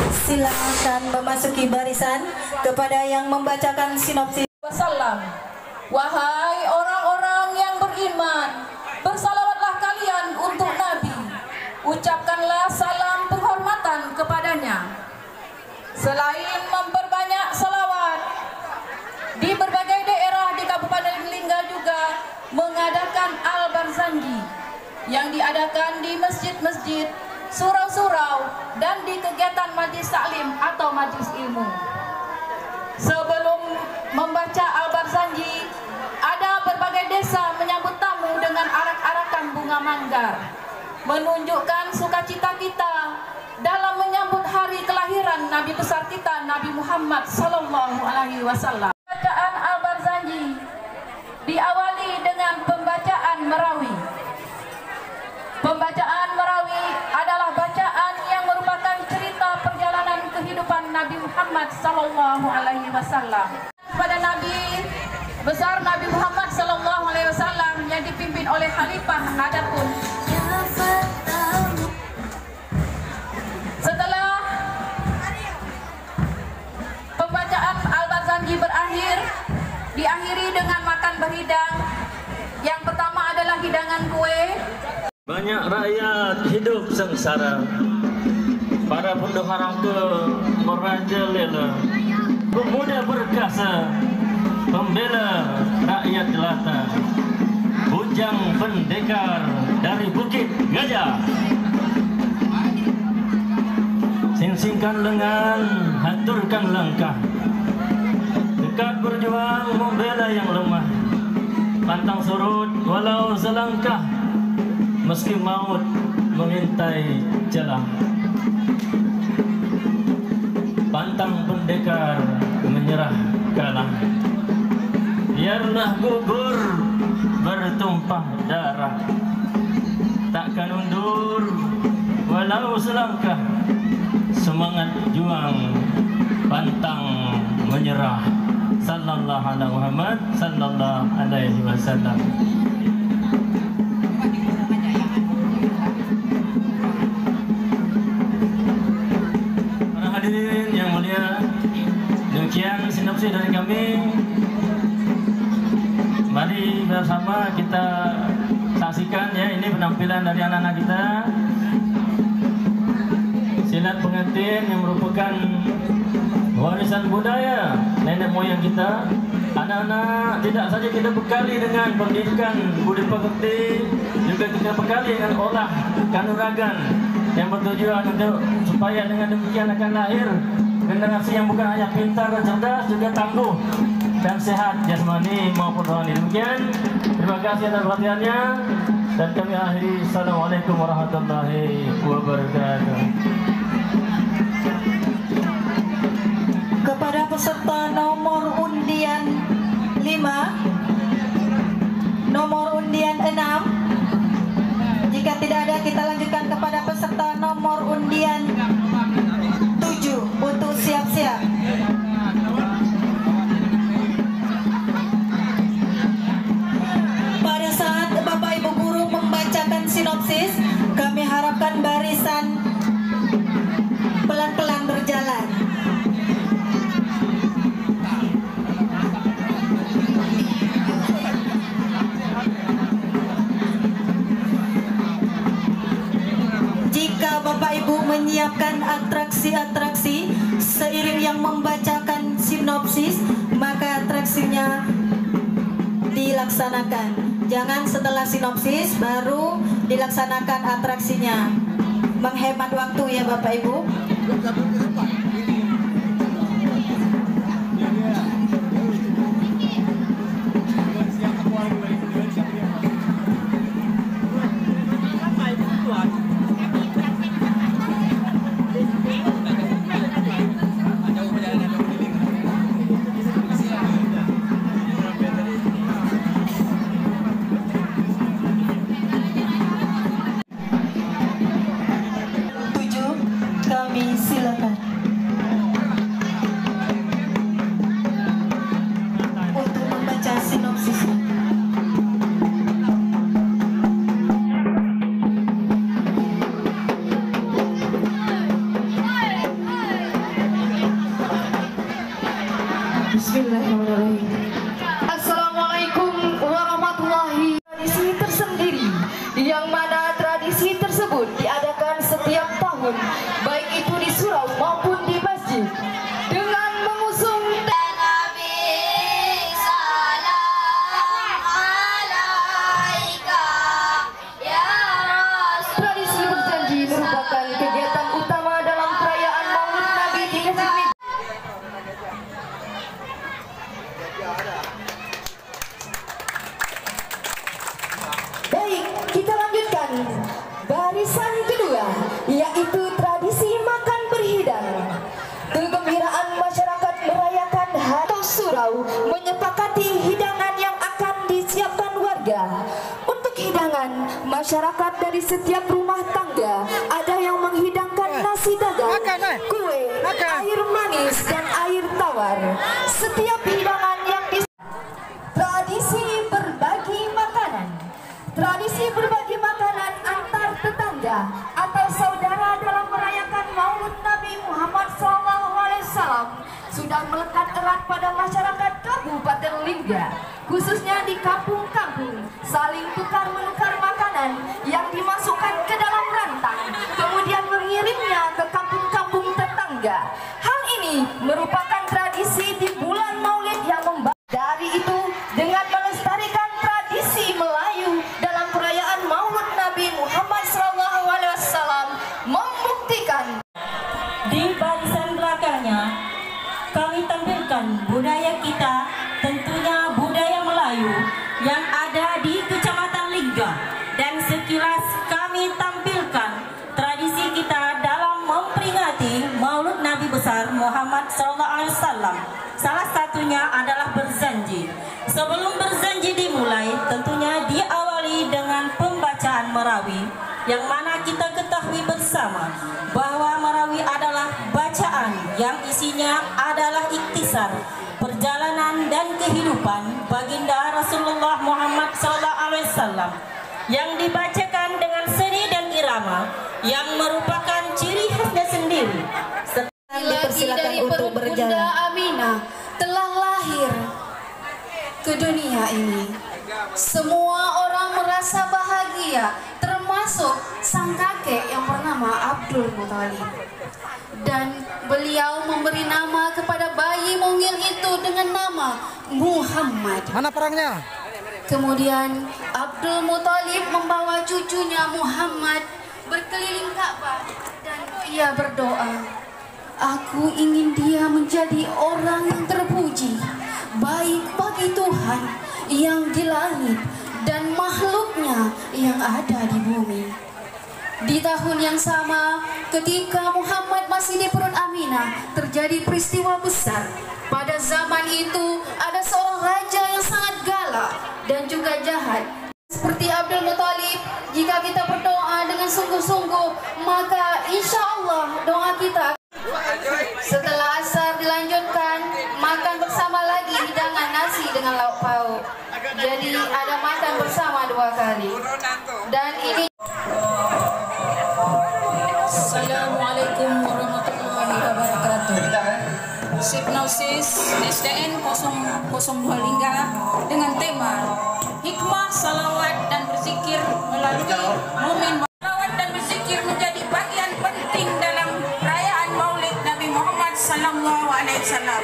Silakan memasuki barisan kepada yang membacakan sinopsis. Wassalam. Wahai orang-orang yang beriman, bersalawatlah kalian untuk Nabi. Ucapkanlah salam penghormatan kepadanya. Selain memperbanyak salawat, di berbagai daerah di Kabupaten Lingga juga mengadakan Al-Barzanji yang diadakan di masjid-masjid, surau-surau, dan di kegiatan majlis taklim atau majlis ilmu. Sebelum membaca Al-Barzanji, ada berbagai desa menyambut tamu dengan arak-arakan bunga manggar, menunjukkan sukacita kita dalam menyambut hari kelahiran Nabi besar kita, Nabi Muhammad Sallallahu Alaihi Wasallam. Bacaan Al-Barzanji diawali dengan pembacaan Merawi. Pembacaan Merawi adalah bacaan yang merupakan cerita perjalanan kehidupan Nabi Muhammad Sallallahu Alaihi Wasallam. Pada Nabi besar Nabi Muhammad Sallallahu Alaihi Wasallam yang dipimpin oleh Khalifah. Adapun setelah pembacaan Al-Barzanji berakhir, diakhiri dengan makan berhidang. Yang pertama adalah hidangan kue. Banyak rakyat hidup sengsara, para pendahara ke merajalela, pemuda perkasa, pembela rakyat jelata, bujang pendekar dari Bukit Gajah. Sing-singkan lengan, haturkan langkah, dekat berjuang membela yang lemah, pantang surut walau selangkah, meski maut mengintai celah. Pantang pendekar menyerah kalah, biarlah gugur bertumpah darah, takkan undur walau selangkah, semangat juang pantang menyerah. Sallallahu alaihi Muhammad sallallahu alaihi wasallam. Para hadirin yang mulia, demikian sinopsis dari kami. Mari bersama kita saksikan ya, ini penampilan dari anak-anak kita. Silat pengantin yang merupakan warisan budaya nenek moyang kita. Anak-anak tidak saja kita bekali dengan pendidikan budi pekerti, juga kita bekali dengan olah kanuragan yang bertujuan untuk supaya dengan demikian akan lahir generasi yang bukan hanya pintar dan cerdas, juga tangguh dan sehat jasmani maupun rohani. Demikian, terima kasih atas perhatiannya dan kami akhiri. Assalamualaikum warahmatullahi wabarakatuh. Kepada peserta nomor undian 5, nomor undian 6, jika tidak ada kita lanjutkan kepada peserta nomor undian 7 untuk siap-siap. Pada saat Bapak Ibu Guru membacakan sinopsis, kami harapkan barisan pelan-pelan berjalan. Jika Bapak Ibu menyiapkan atraksi-atraksi seiring yang membacakan sinopsis, maka atraksinya dilaksanakan. Jangan setelah sinopsis baru dilaksanakan atraksinya. Menghemat waktu ya Bapak Ibu. Kami silakan. Bismillahirrahmanirrahim. Assalamualaikum warahmatullahi wabarakatuh. Tradisi tersendiri yang mana tradisi tersebut diadakan setiap tahun, baik itu di surau maupun di masjid, dengan mengusung tradisi berjanji merupakan kegiatan utama dalam perayaan Maulid Nabi di negeri. Baik, kita lanjutkan barisan kedua, yaitu tradisi makan berhidang. Kegembiraan masyarakat merayakan hari surau menyepakati hidangan yang akan disiapkan warga. Untuk hidangan, masyarakat dari setiap rumah tangga ada yang menghidangkan nasi dagang, kue, air manis, dan air tawar. Setiap hidangan yang tradisi berbagi makanan. Tradisi berbagi makanan antar tetangga atau saudara dalam merayakan Maulid Nabi Muhammad SAW sudah melekat erat pada masyarakat Kabupaten Lingga, khususnya di kampung-kampung. Saling tukar-menukar makanan yang dimasukkan ke dalam rantang, kemudian mengirimnya ke kampung-kampung tetangga. Hal ini merupakan tradisi di bulan Maulid yang membahas. Dari itu, dengan melestarikan tradisi Melayu dalam perayaan Maulid Nabi Muhammad SAW membuktikan. Di barisan belakangnya, kami tampilkan budaya kita, tentunya budaya Melayu yang ada di Kecamatan Lingga. Dan sekilas kami tampilkan tradisi kita dalam memperingati Maulid Nabi besar Muhammad SAW. Salah satunya adalah berzanji. Sebelum berzanji dimulai, tentunya diawali dengan pembacaan Merawi, yang mana kita ketahui bersama bahwa Merawi adalah bacaan yang isinya adalah ikhtisar perjalanan dan kehidupan baginda Rasulullah Muhammad SAW, yang dibacakan dengan seni dan irama yang merupakan ciri khasnya sendiri. Dipersilakan untuk berjalan. Bunda Aminah telah lahir ke dunia ini. Semua orang merasa bahagia, termasuk sang kakek yang bernama Abdul Muthalib. Dan beliau memberi nama kepada bayi mungil itu dengan nama Muhammad. Mana perangnya? Kemudian Abdul Muthalib membawa cucunya Muhammad berkeliling Ka'bah dan ia berdoa, aku ingin dia menjadi orang yang terpuji, baik bagi Tuhan yang di langit dan makhluknya yang ada di bumi. Di tahun yang sama, ketika Muhammad masih di perut Aminah, terjadi peristiwa besar. Pada zaman itu, ada seorang raja yang sangat galak dan juga jahat. Seperti Abdul Muthalib, jika kita berdoa dengan sungguh-sungguh, maka insya Allah doa kita. Setelah asar dilanjutkan, makan bersama lagi hidangan nasi dengan lauk pauk. Jadi ada makan bersama 2 kali. Dan ini Assalamualaikum warahmatullahi wabarakatuh. Hipnosis SDN 002 Lingga dengan tema hikmah salawat dan berzikir melalui momen salawat dan berzikir menjadi bagian penting dalam perayaan Maulid Nabi Muhammad SAW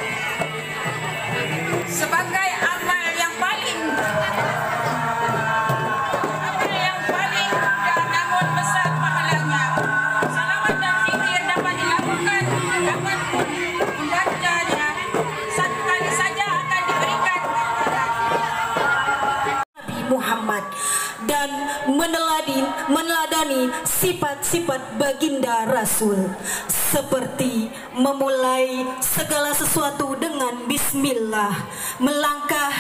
sebagai amal yang paling namun besar pahalanya. Salawat dan zikir dapat dilakukan, dapat membacanya satu kali saja akan diberikan Nabi Muhammad dan meneladani sifat-sifat baginda Rasul, seperti memulai segala sesuatu dengan bismillah, melangkah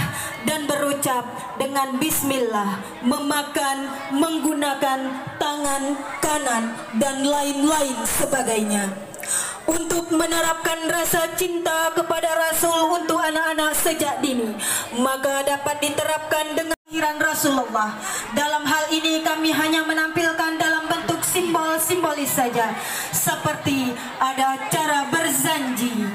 dan berucap dengan bismillah, memakan menggunakan tangan kanan dan lain-lain sebagainya. Untuk menerapkan rasa cinta kepada Rasul untuk anak-anak sejak dini, maka dapat diterapkan dengan kelahiran Rasulullah. Dalam hal ini kami hanya menampilkan dalam bentuk simbol-simbolis saja, seperti ada cara berzanji,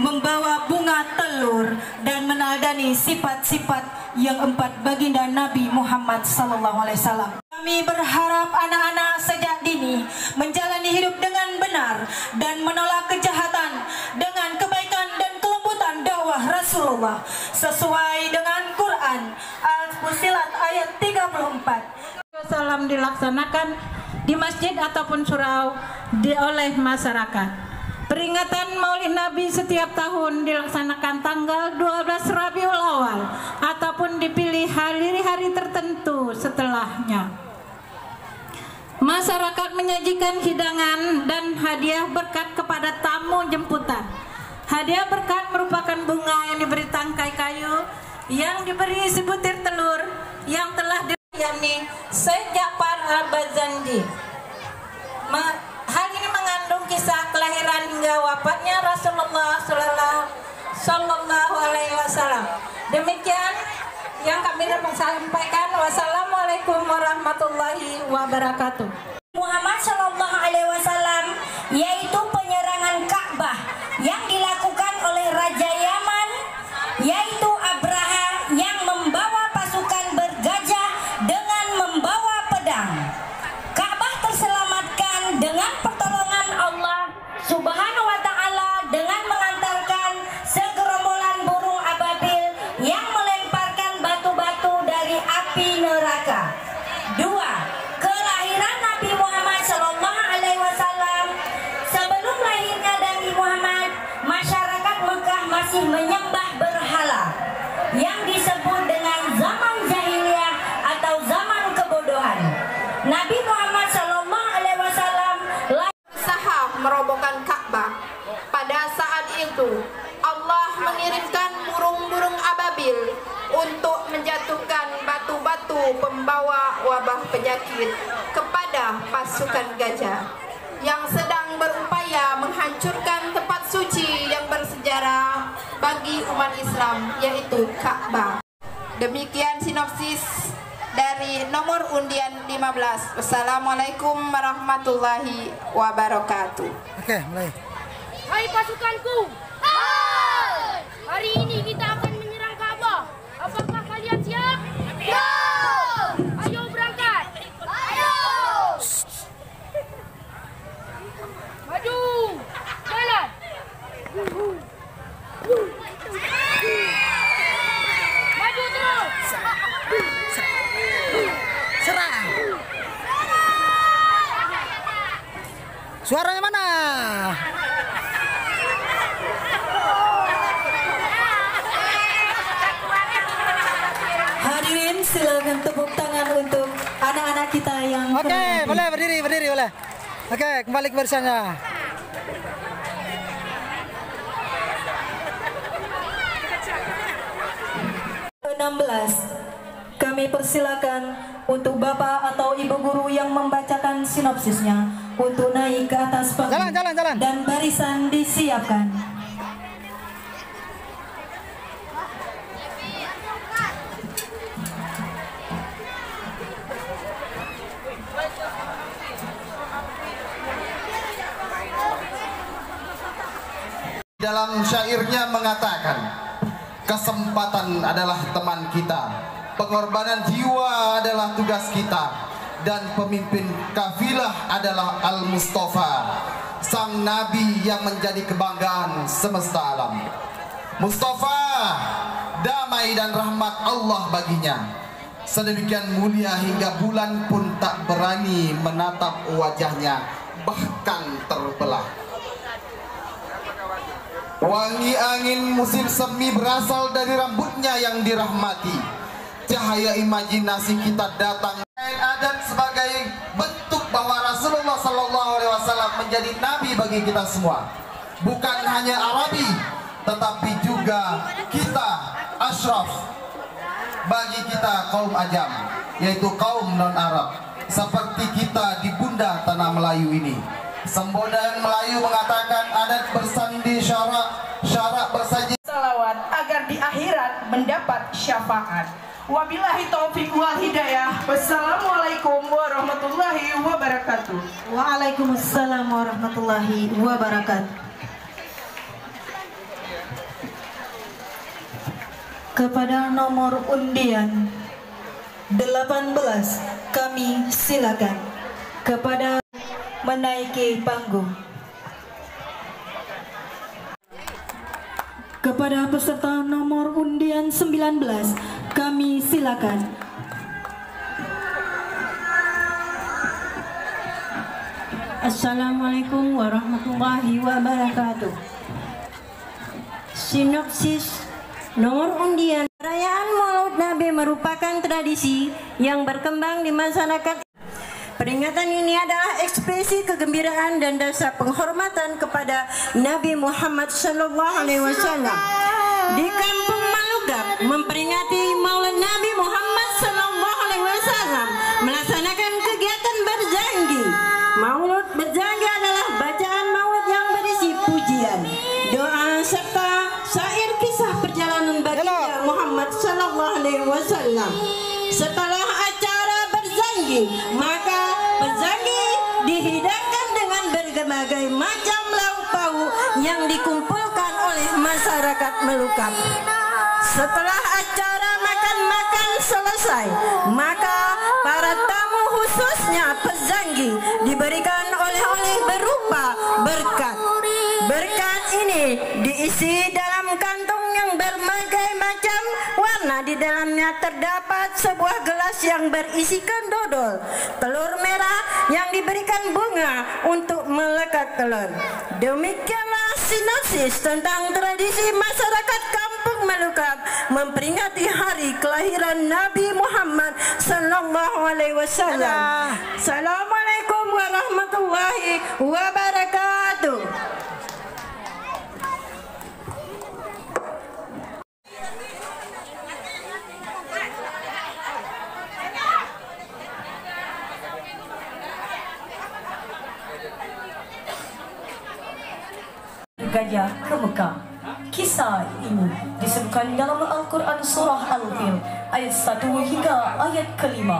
membawa bunga telur dan menaldani sifat-sifat yang 4 baginda Nabi Muhammad SAW. Kami berharap anak-anak sejak dini menjalani hidup dengan benar dan menolak kejahatan dengan kebaikan dan kelembutan dakwah Rasulullah sesuai dengan Quran Al-Fussilat ayat 34. Salam dilaksanakan di masjid ataupun surau oleh masyarakat. Peringatan Maulid Nabi setiap tahun dilaksanakan tanggal 12 Rabiul Awal ataupun dipilih hari-hari tertentu setelahnya. Masyarakat menyajikan hidangan dan hadiah berkat kepada tamu jemputan. Hadiah berkat merupakan bunga yang diberi tangkai kayu yang diberi sebutir telur yang telah yakni Syekh Ja'far Al-Bazanji. Hal ini mengandung kisah kelahiran hingga wafatnya Rasulullah Sallallahu Alaihi Wasallam. Demikian yang kami sampaikan. Wassalamualaikum warahmatullahi wabarakatuh. Muhammad Sallallahu Alaihi Wasallam, yaitu penyerangan Ka'bah yang dilakukan oleh Raja Yaman, yaitu Abraha, yang membawa pasukan bergajah dengan membawa pedang. Ka'bah terselamatkan dengan pertolongan Allah Subhanahu wa Ta'ala dengan mengantarkan segerombolan burung ababil yang melemparkan batu-batu dari api neraka. 2. Kelahiran Nabi Muhammad Sallallahu Alaihi Wasallam. Sebelum lahirnya Nabi Muhammad, masyarakat Mekah masih menyembah berhala yang disebut dengan zaman jahiliyah atau zaman kebodohan. Nabi Muhammad Sallallahu Alaihi Wasallam berusaha merobohkan Ka'bah. Pada saat itu Allah mengirimkan burung-burung ababil untuk menjatuhkan batu-batu pembawa wabah penyakit kepada pasukan gajah yang sedang berupaya menghancurkan tempat suci yang bersejarah bagi umat Islam, yaitu Ka'bah. Demikian sinopsis dari nomor undian 15. Wassalamualaikum warahmatullahi wabarakatuh. Oke, mulai. Hai pasukanku. Hai. Hari ini kita akan menyerang Ka'bah. Apakah kalian siap? Siap. Ayo berangkat. Ayo. Maju. Jalan. Maju terus. Serang. Suaranya mana? Hadirin, silakan tepuk tangan untuk anak-anak kita yang Oke, boleh berdiri boleh. Oke, kembali ke barisannya. Kami persilakan untuk Bapak atau Ibu guru yang membacakan sinopsisnya untuk naik ke atas panggung Jalan. dan barisan disiapkan. Dalam syairnya mengatakan, kesempatan adalah teman kita, pengorbanan jiwa adalah tugas kita, dan pemimpin kafilah adalah Al-Mustafa, sang Nabi yang menjadi kebanggaan semesta alam. Mustafa, damai dan rahmat Allah baginya, sedemikian mulia hingga bulan pun tak berani menatap wajahnya, bahkan terbelah. Wangi angin musim semi berasal dari rambutnya yang dirahmati. Cahaya imajinasi kita datang. Adat sebagai bentuk bahwa Rasulullah SAW menjadi nabi bagi kita semua. Bukan hanya Arabi, tetapi juga kita asyraf bagi kita kaum ajam, yaitu kaum non-Arab. Seperti kita di bunda tanah Melayu ini. Sembodan Melayu mengatakan adat bersandi syarak bersaji salawat agar di akhirat mendapat syafaat. Wabillahi taufiq wal hidayah. Wassalamualaikum warahmatullahi wabarakatuh. Waalaikumsalam warahmatullahi wabarakatuh. Kepada nomor undian 18 kami silakan kepada menaiki panggung. Kepada peserta nomor undian 19 kami silakan. Assalamualaikum warahmatullahi wabarakatuh. Sinopsis nomor undian. Perayaan Maulid Nabi merupakan tradisi yang berkembang di masyarakat. Peringatan ini adalah ekspresi kegembiraan dan dasar penghormatan kepada Nabi Muhammad SAW. Di Kampung Malugap memperingati Maulid Nabi Muhammad SAW melaksanakan kegiatan berzanggi. Maulid berzanggi adalah bacaan maulid yang berisi pujian, doa serta syair kisah perjalanan baginda Muhammad SAW. Setelah acara berzanggi, maka berzanggi dihidangkan dengan berbagai macam lauk pauk yang dikumpulkan oleh masyarakat Melukap. Setelah acara makan-makan selesai, maka para tamu khususnya pezanggi diberikan oleh-oleh berupa berkat. Berkat ini diisi dalam kantung yang berbagai macam warna. Di dalamnya terdapat sebuah gelas yang berisikan dodol, telur merah yang diberikan bunga untuk melekat telur. Demikianlah sinopsis tentang tradisi masyarakat Kampung Melukap memperingati hari kelahiran Nabi Muhammad SAW. Assalamualaikum warahmatullahi wabarakatuh. Gajah ke Mekah. Kisah ini disebutkan dalam Al-Quran Surah Al-Fil ayat 1 hingga ayat ke-5.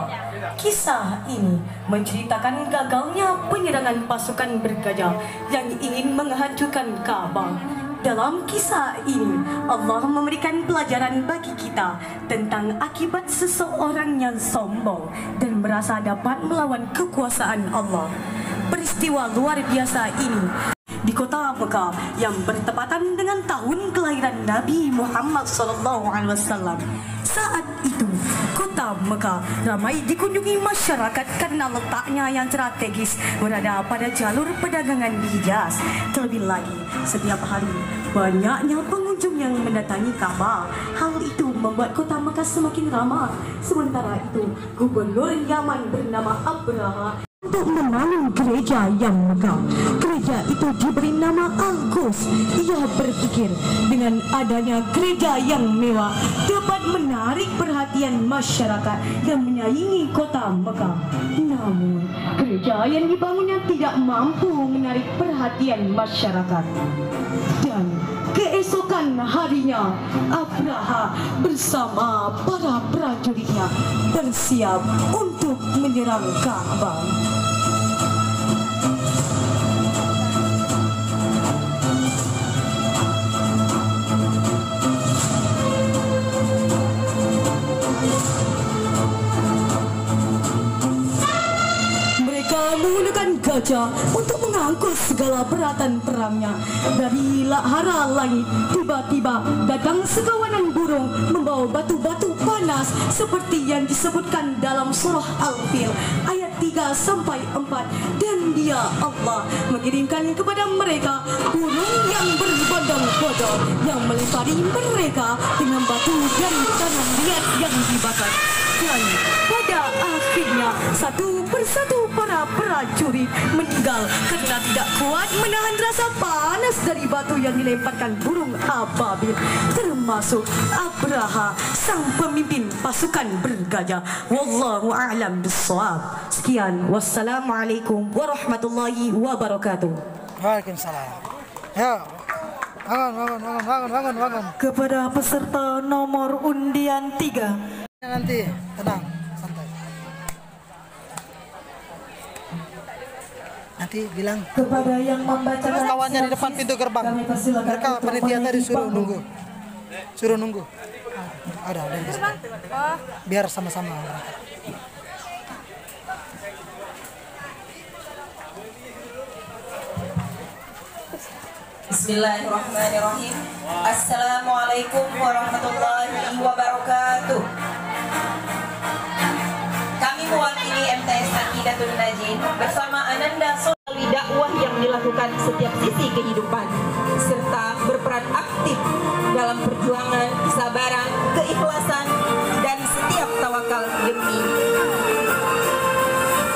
Kisah ini menceritakan gagalnya penyerangan pasukan bergajah yang ingin menghancurkan Ka'bah. Dalam kisah ini, Allah memberikan pelajaran bagi kita tentang akibat seseorang yang sombong dan merasa dapat melawan kekuasaan Allah. Peristiwa luar biasa ini di kota Mekah yang bertepatan dengan tahun kelahiran Nabi Muhammad SAW. Saat itu, kota Mekah ramai dikunjungi masyarakat karena letaknya yang strategis berada pada jalur perdagangan di Hijaz. Terlebih lagi, setiap hari banyaknya pengunjung yang mendatangi Ka'bah. Hal itu membuat kota Mekah semakin ramai. Sementara itu, gubernur Yaman bernama Abraha untuk membangun gereja yang megah. Gereja itu diberi nama Al-Quds. Ia berpikir dengan adanya gereja yang mewah dapat menarik perhatian masyarakat yang menyaingi kota Mekah. Namun, gereja yang dibangunnya tidak mampu menarik perhatian masyarakat. Dan keesokan harinya, Abraha bersama para prajuritnya bersiap untuk menyerang Ka'bah. Menggunakan gajah untuk mengangkut segala peralatan perangnya. Dari lahara langit tiba-tiba datang sekawanan burung membawa batu-batu panas seperti yang disebutkan dalam surah Al-Fil ayat 3-4. Dan dia Allah mengirimkan kepada mereka burung yang berbondong-bondong yang melempari mereka dengan batu dan tanah liat yang dibakar. Dan pada akhirnya satu persatu para prajurit meninggal karena tidak kuat menahan rasa panas dari batu yang dilemparkan burung ababil, termasuk Abraha, sang pemimpin pasukan bergajah. Wallahu a'lam bissawab. Sekian, wassalamualaikum warahmatullahi wabarakatuh. Waalaikumsalam. Ya. Bangun. Kepada peserta nomor undian 3. Nanti tenang, santai. Nanti bilang kepada yang membacakan kawannya di depan pintu gerbang. Mereka panitia tadi suruh nunggu. Udah biar sama-sama. Bismillahirrahmanirrahim. Assalamualaikum warahmatullahi wabarakatuh. Kami mewakili MTS Sakidatul Najin bersama Ananda Solali dakwah yang dilakukan setiap sisi kehidupan serta berperan aktif dalam perjuangan, kesabaran, keikhlasan dan setiap tawakal demi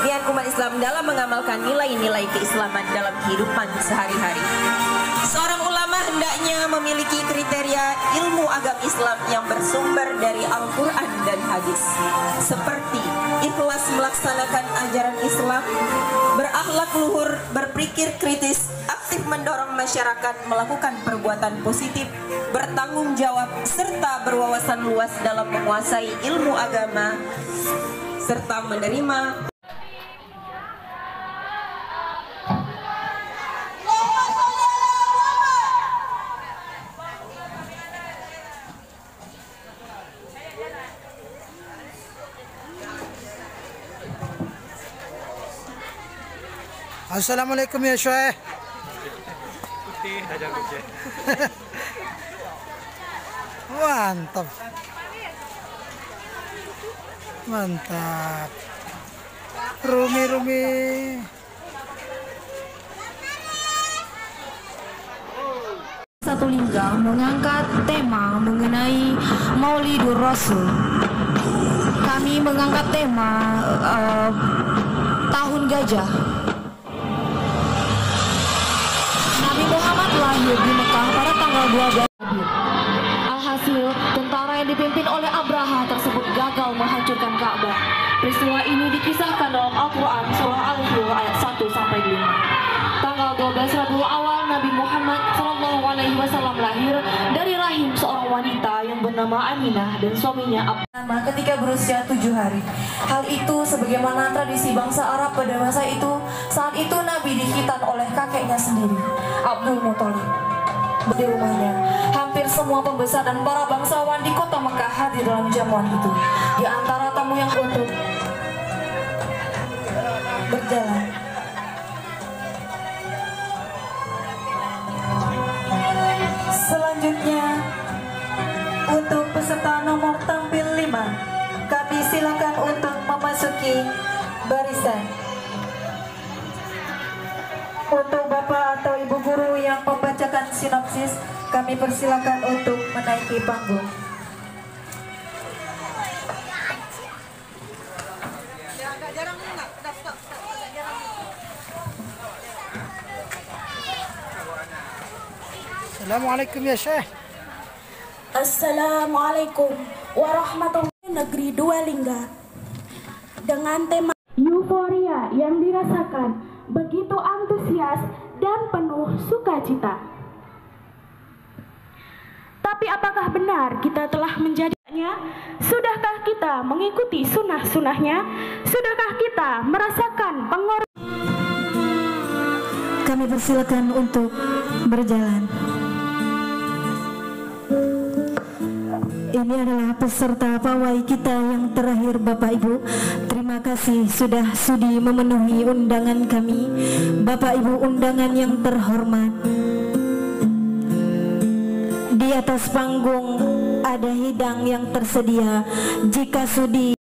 niat umat Islam dalam mengamalkan nilai-nilai keislaman dalam kehidupan sehari-hari. Seorang ulama hendaknya memiliki kriteria ilmu agama Islam yang bersumber dari Al-Quran dan hadis, seperti ikhlas melaksanakan ajaran Islam, berakhlak luhur, berpikir kritis, aktif mendorong masyarakat melakukan perbuatan positif, bertanggung jawab, serta berwawasan luas dalam menguasai ilmu agama, serta menerima Assalamualaikum ya Syekh. Mantap. Mantap. Rumi. Satu Lingga mengangkat tema mengenai Maulidur Rasul. Kami mengangkat tema Tahun Gajah. Nabi Muhammad lahir di Mekah pada tanggal 12. Alhasil, tentara yang dipimpin oleh Abraha tersebut gagal menghancurkan Ka'bah. Peristiwa ini dikisahkan dalam Al-Quran surah Al-Hijr ayat 1-5. Tanggal 12 Rabiul Awal, Nabi Muhammad SAW lahir dari rahim seorang wanita yang bernama Aminah dan suaminya Abdullah ketika berusia 7 hari. Hal itu sebagaimana tradisi bangsa Arab pada masa itu. Saat itu Nabi dikhitan oleh kakeknya sendiri, Abdul Muthalib. Di rumahnya, hampir semua pembesar dan para bangsawan di kota Mekah hadir dalam jamuan itu. Di antara tamu yang untuk berjalan. Selanjutnya, untuk peserta nomor tampil 5, kami silakan untuk memasuki barisan. Untuk Bapak atau Ibu Guru yang membacakan sinopsis, kami persilakan untuk menaiki panggung. Assalamualaikum ya Syekh. Assalamualaikum warahmatullahi wabarakatuh. Negeri Dua Lingga dengan tema euforia yang dirasakan begitu antusias dan penuh sukacita. Tapi apakah benar kita telah menjadinya? Sudahkah kita mengikuti sunnah-sunnahnya? Sudahkah kita merasakan pengorbanan? Kami persilakan untuk berjalan. Ini adalah peserta pawai kita yang terakhir, Bapak Ibu. Terima kasih sudah sudi memenuhi undangan kami. Bapak Ibu undangan yang terhormat, di atas panggung ada hidang yang tersedia. Jika sudi